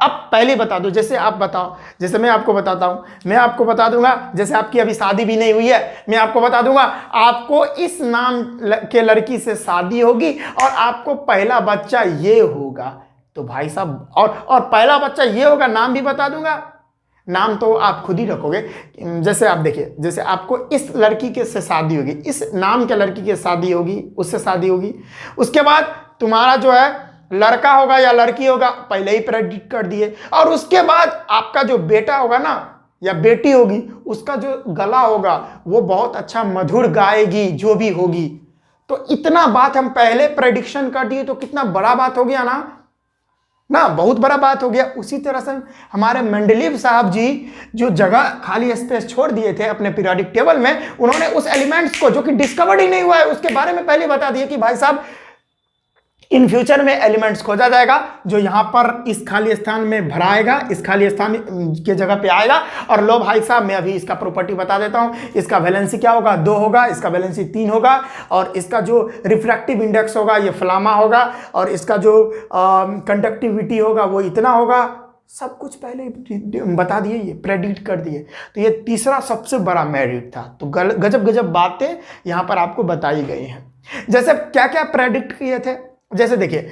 अब पहले बता दो, जैसे आप बताओ, जैसे मैं आपको बताता हूं, मैं आपको बता दूंगा, जैसे आपकी अभी शादी भी नहीं हुई है, मैं आपको बता दूंगा आपको इस नाम के लड़की से शादी होगी और आपको पहला बच्चा ये होगा। तो भाई साहब और पहला बच्चा ये होगा, नाम भी बता दूंगा, नाम तो आप खुद ही रखोगे। जैसे आप देखिए, जैसे आपको इस लड़की के से शादी होगी, इस नाम के लड़की की शादी होगी, उससे शादी होगी, उसके बाद तुम्हारा जो है लड़का होगा या लड़की होगा पहले ही प्रेडिक्ट कर दिए। और उसके बाद आपका जो बेटा होगा ना या बेटी होगी, उसका जो गला होगा वो बहुत अच्छा मधुर गाएगी, जो भी होगी। तो इतना बात हम पहले प्रेडिक्शन कर दिए, तो कितना बड़ा बात हो गया ना, बहुत बड़ा बात हो गया। उसी तरह से हमारे मेंडलीव साहब जी जो जगह खाली स्पेस छोड़ दिए थे अपने पीरियोडिक टेबल में, उन्होंने उस एलिमेंट्स को जो कि डिस्कवर्ड ही नहीं हुआ है उसके बारे में पहले बता दिए कि भाई साहब इन फ्यूचर में एलिमेंट्स खोजा जाएगा जो यहां पर इस खाली स्थान में भराएगा, इस खाली स्थान के जगह पे आएगा। और लो भाई साहब मैं अभी इसका प्रॉपर्टी बता देता हूं, इसका वैलेंसी क्या होगा, 2 होगा, इसका वैलेंसी 3 होगा, और इसका जो रिफ्रैक्टिव इंडेक्स होगा ये फ्लामा होगा, और इसका जो कंडक्टिविटी होगा वो इतना होगा। सब कुछ पहले बता दिए, ये प्रेडिक्ट कर दिए। तो ये तीसरा सबसे बड़ा मेरिट था। तो गजब गजब बातें यहाँ पर आपको बताई गई हैं। जैसे क्या क्या प्रेडिक्ट किए थे, जैसे देखिए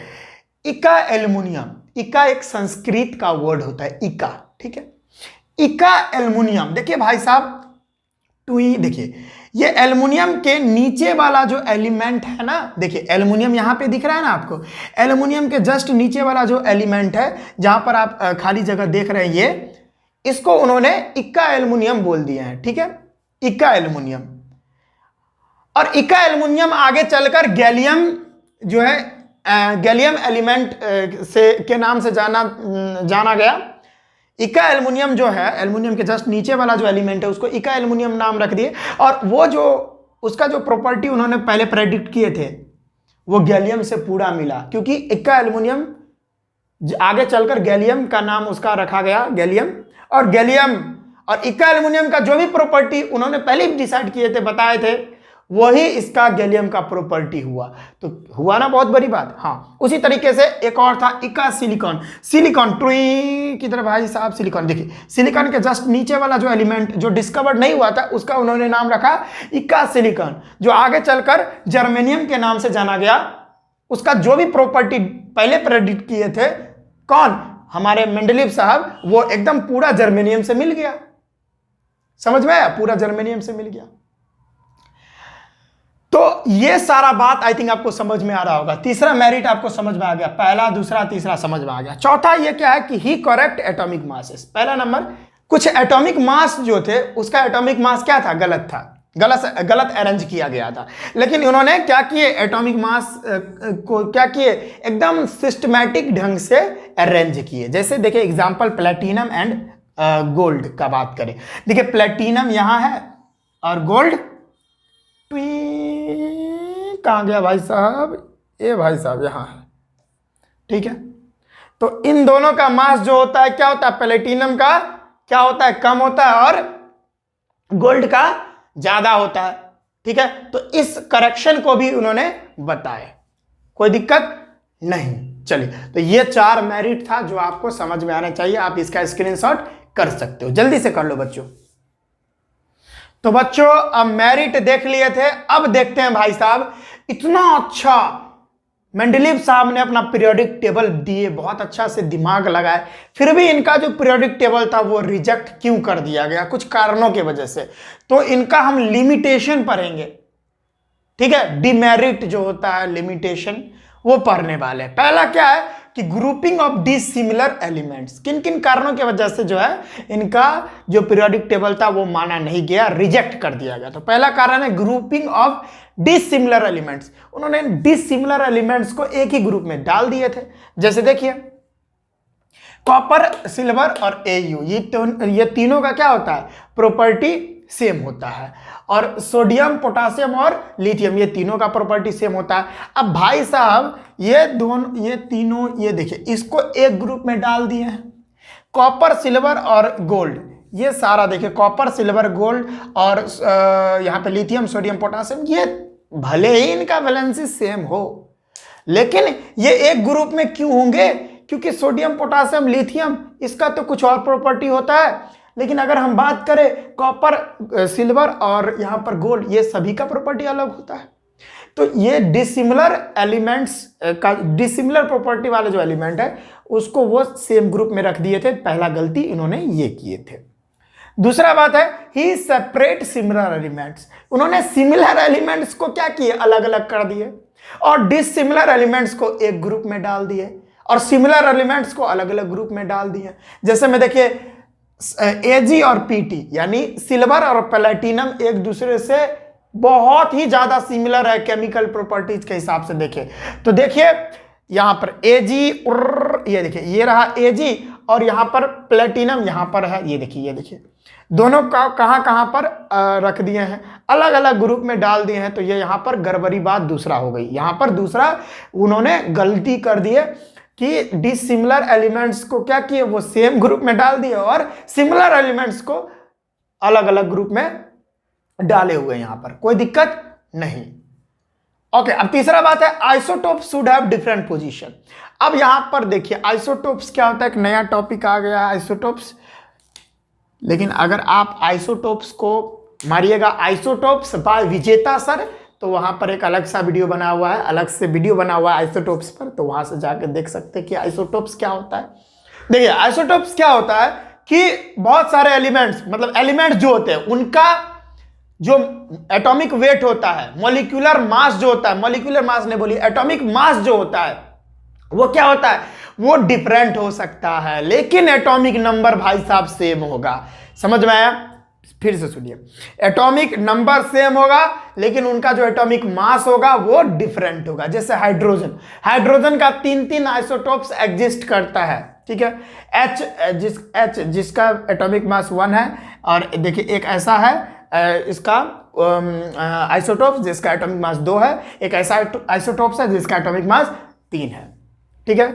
इका एल्युमिनियम, इका एक संस्कृत का वर्ड होता है, इका, ठीक है। इका एल्युमिनियम, देखिए भाई साहब, देखिए ये एल्युमिनियम के नीचे वाला जो एलिमेंट है ना, देखिए एल्युमिनियम यहां पे दिख रहा है ना आपको, एल्युमिनियम के जस्ट नीचे वाला जो एलिमेंट है, जहां पर आप खाली जगह देख रहे हैं, ये इसको उन्होंने इक्का एल्युमिनियम बोल दिया है, ठीक है, इक्का एल्युमिनियम। और इक्का एल्युमिनियम आगे चलकर गैलियम जो है, गैलियम एलिमेंट के नाम से जाना गया। इका एल्युमिनियम जो है, एल्युमिनियम के जस्ट नीचे वाला जो एलिमेंट है, उसको इका एल्युमिनियम नाम रख दिए। और वो जो उसका जो प्रॉपर्टी उन्होंने पहले प्रेडिक्ट किए थे, वो गैलियम से पूरा मिला, क्योंकि इका एल्युमिनियम आगे चलकर गैलियम का नाम उसका रखा गया, गैलियम। और गैलियम और इका एल्युमिनियम का जो भी प्रॉपर्टी उन्होंने पहले ही डिसाइड किए थे, बताए थे, वही इसका गैलियम का प्रॉपर्टी हुआ। तो हुआ ना बहुत बड़ी बात। हाँ, उसी तरीके से एक और था इका सिलिकॉन। सिलिकॉन ट्रुई की तरह भाई साहब, सिलिकॉन, देखिए सिलिकॉन के जस्ट नीचे वाला जो एलिमेंट जो डिस्कवर नहीं हुआ था, उसका उन्होंने नाम रखा इका सिलिकॉन, जो आगे चलकर जर्मेनियम के नाम से जाना गया। उसका जो भी प्रॉपर्टी पहले प्रेडिक्ट किए थे, कौन, हमारे मेंडलीव साहब, वो एकदम पूरा जर्मेनियम से मिल गया। समझ में आया, पूरा जर्मेनियम से मिल गया। तो ये सारा बात आई थिंक आपको समझ में आ रहा होगा। तीसरा मेरिट आपको समझ में आ गया, पहला दूसरा तीसरा समझ में आ गया। चौथा ये क्या है कि ही करेक्ट एटॉमिक मासेस। पहला नंबर, कुछ एटॉमिक मास जो थे, उसका एटॉमिक मास क्या था, गलत था, गलत अरेंज किया गया था। लेकिन उन्होंने क्या किए, एटॉमिक मास को क्या किए, एकदम सिस्टमैटिक ढंग से अरेंज किए। जैसे देखिए एग्जांपल प्लेटिनम एंड गोल्ड का बात करें, देखिए प्लेटिनम यहां है और गोल्ड कहां गया भाई साहब, ये भाई साहब यहां है, ठीक है। तो इन दोनों का मास जो होता है क्या होता है, प्लेटिनम का क्या होता है, कम होता है, और गोल्ड का ज्यादा होता है, ठीक है। तो इस करेक्शन को भी उन्होंने बताया, कोई दिक्कत नहीं। चलिए, तो ये 4 मेरिट था जो आपको समझ में आना चाहिए। आप इसका स्क्रीनशॉट कर सकते हो, जल्दी से कर लो बच्चों। तो बच्चों अब मेरिट देख लिए थे, अब देखते हैं भाई साहब, इतना अच्छा मेंडलीव साहब ने अपना पीरियोडिक टेबल दिए, बहुत अच्छा से दिमाग लगाए, फिर भी इनका जो पीरियोडिक टेबल था वो रिजेक्ट क्यों कर दिया गया, कुछ कारणों की वजह से। तो इनका हम लिमिटेशन पढ़ेंगे, ठीक है, डिमेरिट जो होता है, लिमिटेशन, वो पढ़ने वाले हैं। पहला क्या है कि ग्रुपिंग ऑफ डिसिमिलर एलिमेंट्स, किन किन कारणों की वजह से जो है इनका जो पीरियोडिक टेबल था वो माना नहीं गया, रिजेक्ट कर दिया गया। तो पहला कारण है ग्रुपिंग ऑफ डिसिमिलर एलिमेंट्स। उन्होंने डिसिमिलर एलिमेंट्स को एक ही ग्रुप में डाल दिए थे। जैसे देखिए कॉपर, सिल्वर और एयू, ये तीनों का क्या होता है, प्रॉपर्टी सेम होता है। और सोडियम, पोटासियम और लिथियम, ये तीनों का प्रॉपर्टी सेम होता है। अब भाई साहब ये तीनों, ये देखिए इसको एक ग्रुप में डाल दिए हैं, कॉपर, सिल्वर और गोल्ड। ये सारा देखिए कॉपर, सिल्वर, गोल्ड और यहाँ पे लिथियम, सोडियम, पोटासियम, ये भले ही इनका वैलेंसी सेम हो, लेकिन ये एक ग्रुप में क्यों होंगे, क्योंकि सोडियम, पोटासियम, लिथियम, इसका तो कुछ और प्रॉपर्टी होता है। लेकिन अगर हम बात करें कॉपर, सिल्वर और यहाँ पर गोल्ड, ये सभी का प्रॉपर्टी अलग होता है। तो ये डिसिमिलर एलिमेंट्स का, डिसिमिलर प्रॉपर्टी वाले जो एलिमेंट है उसको वो सेम ग्रुप में रख दिए थे। पहला गलती इन्होंने ये किए थे। दूसरा बात है ही सेपरेट सिमिलर एलिमेंट्स। उन्होंने सिमिलर एलिमेंट्स को क्या किए, अलग अलग कर दिए, और डिसिमिलर एलिमेंट्स को एक ग्रुप में डाल दिए, और सिमिलर एलिमेंट्स को अलग अलग ग्रुप में डाल दिए। जैसे में देखिए एजी और पीटी, यानी सिल्वर और प्लेटिनम एक दूसरे से बहुत ही ज्यादा सिमिलर है केमिकल प्रॉपर्टीज के हिसाब से। देखिए तो देखिए यहां पर एजी, ये देखिए ये रहा एजी, और यहां पर प्लेटिनम यहां पर है, ये देखिए दोनों का कहां पर रख दिए हैं, अलग अलग ग्रुप में डाल दिए हैं। तो ये यहां पर गड़बड़ी बात दूसरा हो गई। यहां पर दूसरा उन्होंने गलती कर दिए कि डिसिमिलर एलिमेंट्स को क्या किए, वो सेम ग्रुप में डाल दिए, और सिमिलर एलिमेंट्स को अलग अलग ग्रुप में डाले हुए। यहां पर कोई दिक्कत नहीं। ओके, अब तीसरा बात है isotope should have different position. अब यहां पर देखिए आइसोटोप्स क्या होता है, एक नया टॉपिक आ गया है आइसोटोप्स। लेकिन अगर आप आइसोटोप्स को मारिएगा आइसोटोप्स बाय विजेता सर, तो वहां पर एक अलग सा वीडियो बना हुआ है, अलग से वीडियो बना हुआ है आइसोटोप्स पर, तो वहां से जाकर देख सकते हैं कि आइसोटोप्स क्या होता है। देखिए आइसोटोप्स क्या होता है कि बहुत सारे एलिमेंट्स, मतलब एलिमेंट्स जो होते हैं उनका जो एटॉमिक वेट होता है, मॉलिक्यूलर मास जो होता है, मॉलिक्यूलर मास नहीं बोली, एटॉमिक मास जो होता है वो क्या होता है, वो डिफरेंट हो सकता है, लेकिन एटॉमिक नंबर भाई साहब सेम होगा। समझ में आया? फिर से सुनिए, एटॉमिक नंबर सेम होगा लेकिन उनका जो एटॉमिक मास होगा वो डिफरेंट होगा। जैसे हाइड्रोजन, हाइड्रोजन का 3 आइसोटोप्स एग्जिस्ट करता है, ठीक है। H जिसका एटॉमिक मास 1 है, और देखिए एक ऐसा है इसका आइसोटोप्स जिसका एटॉमिक मास 2 है, एक ऐसा आइसोटोप्स है जिसका एटॉमिक मास 3 है, ठीक है।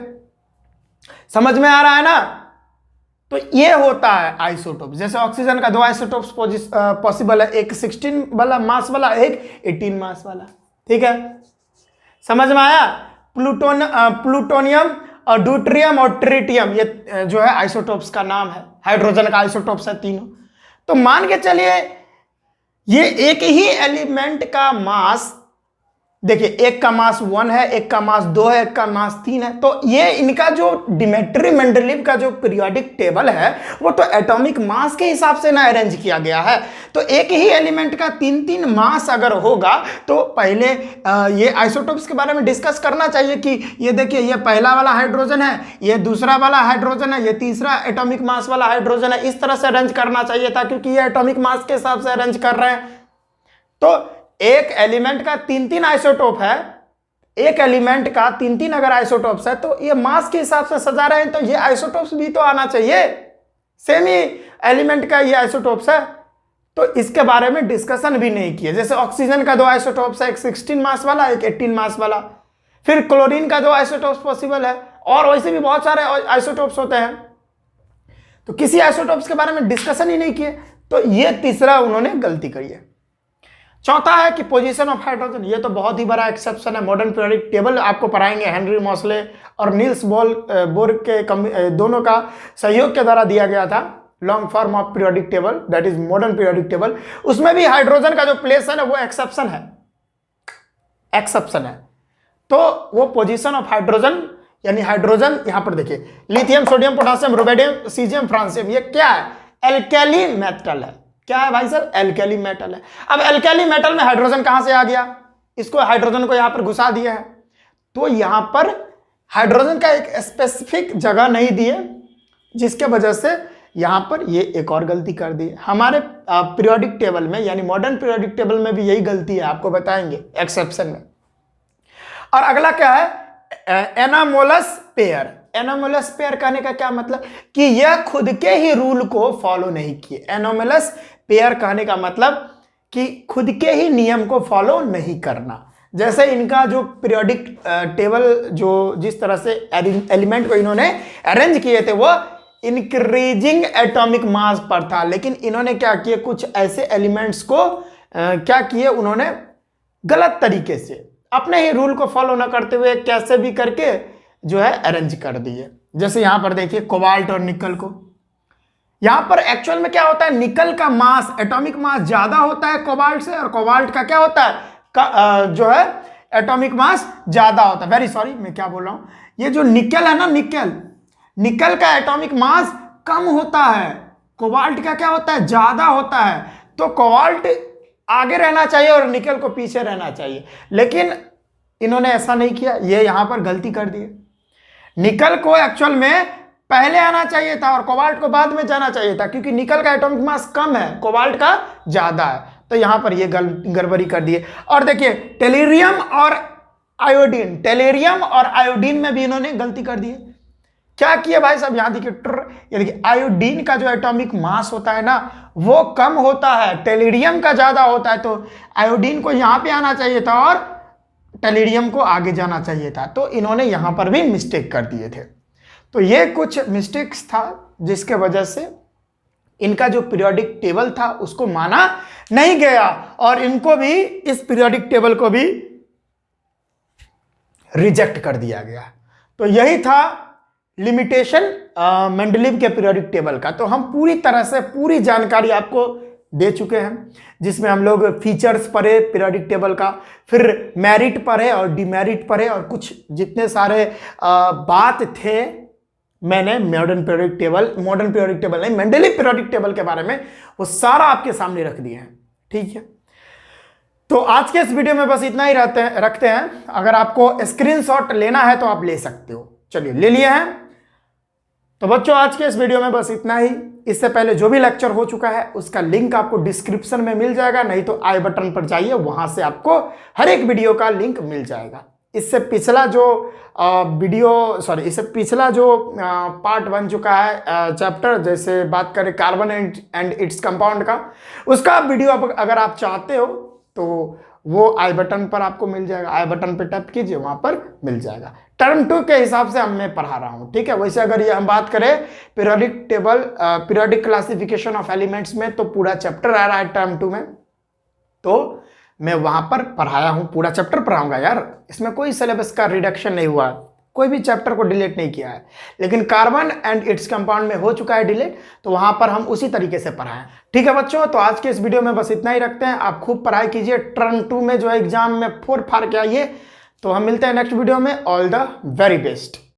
समझ में आ रहा है ना? तो ये होता है आइसोटोप। जैसे ऑक्सीजन का 2 आइसोटोप्स पॉसिबल है, एक 16 वाला मास वाला, एक 18 मास वाला, ठीक है। समझ में आया? प्लूटोनियम और ड्यूटेरियम और ट्रिटियम, ये जो है आइसोटोप्स का नाम है। हाइड्रोजन का आइसोटोप्स है तीनों। तो मान के चलिए ये एक ही एलिमेंट का मास, देखिए एक का मास 1 है, एक का मास 2 है, एक का मास 3 है, तो ये इनका जो डिमित्री मेंडलीव का जो पीरियोडिक टेबल है वो तो एटॉमिक मास के हिसाब से ना अरेंज किया गया है। तो एक ही एलिमेंट का 3 मास अगर होगा तो पहले ये आइसोटोप्स के बारे में डिस्कस करना चाहिए कि ये देखिए ये पहला वाला हाइड्रोजन है, ये दूसरा वाला हाइड्रोजन है, ये तीसरा एटॉमिक मास वाला हाइड्रोजन है। इस तरह से अरेंज करना चाहिए था क्योंकि ये एटॉमिक मास के हिसाब से अरेंज कर रहे हैं। तो एक एलिमेंट का 3 आइसोटोप है, एक एलिमेंट का 3 अगर आइसोटोप्स है तो ये मास के हिसाब से सजा रहे हैं, तो ये आइसोटोप्स भी तो आना चाहिए, सेम ही एलिमेंट का ये आइसोटोप्स है। तो इसके बारे में डिस्कशन भी नहीं किए। जैसे ऑक्सीजन का 2 आइसोटोप्स है, एक 16 मास वाला, एक 18 मास वाला। फिर क्लोरीन का 2 आइसोटोप्स पॉसिबल है, और वैसे भी बहुत सारे आइसोटोप्स होते हैं। तो किसी आइसोटोप्स के बारे में डिस्कशन ही नहीं किए, तो ये तीसरा उन्होंने गलती करी है। चौथा है कि पोजीशन ऑफ हाइड्रोजन, ये तो बहुत ही बड़ा एक्सेप्शन है। मॉडर्न पीरियोडिक टेबल आपको पढ़ाएंगे, हेनरी मोसले और नील्स बोर के दोनों का सहयोग के द्वारा दिया गया था long form of periodic table, that is modern periodic table. उसमें भी हाइड्रोजन का जो प्लेस है ना वो एक्सेप्शन है, एक्सेप्शन है। तो वो पोजीशन ऑफ हाइड्रोजन, यानी हाइड्रोजन यहां पर देखिए lithium, sodium, potassium, rubidium, caesium, francium, ये क्या है? एल्केली मेटल है। क्या है भाई सर? एल्केली मेटल है। अब एल्केली मेटल में हाइड्रोजन कहां से आ गया? इसको हाइड्रोजन को यहां पर घुसा दिया है, तो यहां पर हाइड्रोजन का एक स्पेसिफिक जगह नहीं दिए, जिसके वजह से यहां पर ये एक और गलती कर दी। हमारे पीरियोडिक टेबल में, यानी मॉडर्न पीरियोडिक टेबल में भी यही गलती है, आपको बताएंगे एक्सेप्शन में। और अगला क्या है? Anomalous pair. एनोमलस पेयर कहने का क्या मतलब कि यह खुद के ही रूल को फॉलो नहीं किए। एनोमलस पेयर कहने का मतलब कि खुद के ही नियम को फॉलो नहीं करना। जैसे इनका जो पीरियोडिक टेबल जो जिस तरह से एलिमेंट को इन्होंने अरेंज किए थे वो इंक्रीजिंग एटॉमिक मास पर था, लेकिन इन्होंने क्या किए, कुछ ऐसे एलिमेंट्स को क्या किए, उन्होंने गलत तरीके से अपने ही रूल को फॉलो न करते हुए कैसे भी करके जो है अरेंज कर दिए। जैसे यहां पर देखिए कोबाल्ट और निकल को, यहां पर एक्चुअल में क्या होता है, निकल का मास, एटॉमिक मास ज्यादा होता है कोबाल्ट से, और कोबाल्ट का क्या होता है जो है एटॉमिक मास ज्यादा होता है। वेरी सॉरी, मैं क्या बोल रहा हूं, ये जो निकल है ना, निकल का एटॉमिक मास कम होता है, कोबाल्ट का क्या होता है, ज्यादा होता है। तो कोबाल्ट आगे रहना चाहिए और निकल को पीछे रहना चाहिए, लेकिन इन्होंने ऐसा नहीं किया, ये यहां पर गलती कर दी। निकल को एक्चुअल में पहले आना चाहिए था और कोबाल्ट को बाद में जाना चाहिए था, क्योंकि निकल का एटॉमिक मास कम है, कोबाल्ट का ज्यादा है। तो यहां पर ये गड़बड़ी कर दिए। और देखिए टेलीरियम और आयोडीन, टेलीरियम और आयोडीन में भी इन्होंने गलती कर दी है। क्या किया भाई साहब, यहां देखिए ये देखिए आयोडीन का जो एटॉमिक मास होता है ना वो कम होता है, टेलीरियम का ज्यादा होता है। तो आयोडीन को यहां पे आना चाहिए था और टेलीरियम को आगे जाना चाहिए था, तो इन्होंने यहां पर भी मिस्टेक कर दिए थे। तो ये कुछ मिस्टेक्स था जिसके वजह से इनका जो पीरियोडिक टेबल था उसको माना नहीं गया, और इनको भी, इस पीरियोडिक टेबल को भी रिजेक्ट कर दिया गया। तो यही था लिमिटेशन मेंडलीव के पीरियोडिक टेबल का। तो हम पूरी तरह से पूरी जानकारी आपको दे चुके हैं, जिसमें हम लोग फीचर्स पढ़े पीरियोडिक टेबल का, फिर मेरिट पढ़े और डिमेरिट पढ़े, और कुछ जितने सारे बात थे मैंने मॉडर्न पीरियोडिक टेबल नहीं, मेंडलीव पीरियोडिक टेबल के बारे में वो सारा आपके सामने रख दिए हैं। ठीक है, तो आज के इस वीडियो में बस इतना ही रखते हैं। अगर आपको स्क्रीनशॉट लेना है तो आप ले सकते हो। चलिए, ले लिए हैं। तो बच्चों, आज के इस वीडियो में बस इतना ही। इससे पहले जो भी लेक्चर हो चुका है उसका लिंक आपको डिस्क्रिप्शन में मिल जाएगा, नहीं तो आई बटन पर जाइए, वहां से आपको हर एक वीडियो का लिंक मिल जाएगा। इससे पिछला जो पार्ट बन चुका है चैप्टर, जैसे बात करें कार्बन एंड इट्स कंपाउंड का, उसका वीडियो अगर आप चाहते हो तो वो आई बटन पर आपको मिल जाएगा। आई बटन पर टैप कीजिए, वहां पर मिल जाएगा। टर्म 2 के हिसाब से मैं पढ़ा रहा हूं। ठीक है, वैसे अगर ये हम बात करें periodic table, periodic classification of elements में, तो पूरा चैप्टर आ रहा है टर्म 2 में, तो मैं वहां पर पढ़ाया हूं, पूरा चैप्टर पढ़ाऊंगा यार। इसमें कोई सिलेबस का रिडक्शन नहीं हुआ, कोई भी चैप्टर को डिलीट नहीं किया है। लेकिन कार्बन एंड इट्स कंपाउंड में हो चुका है डिलीट, तो वहां पर हम उसी तरीके से पढ़ाएं। ठीक है बच्चों, तो आज के इस वीडियो में बस इतना ही रखते हैं। आप खूब पढ़ाई कीजिए, टर्म 2 में जो है एग्जाम में 4 फाड़ के आइए। तो हम मिलते हैं नेक्स्ट वीडियो में। All the very best.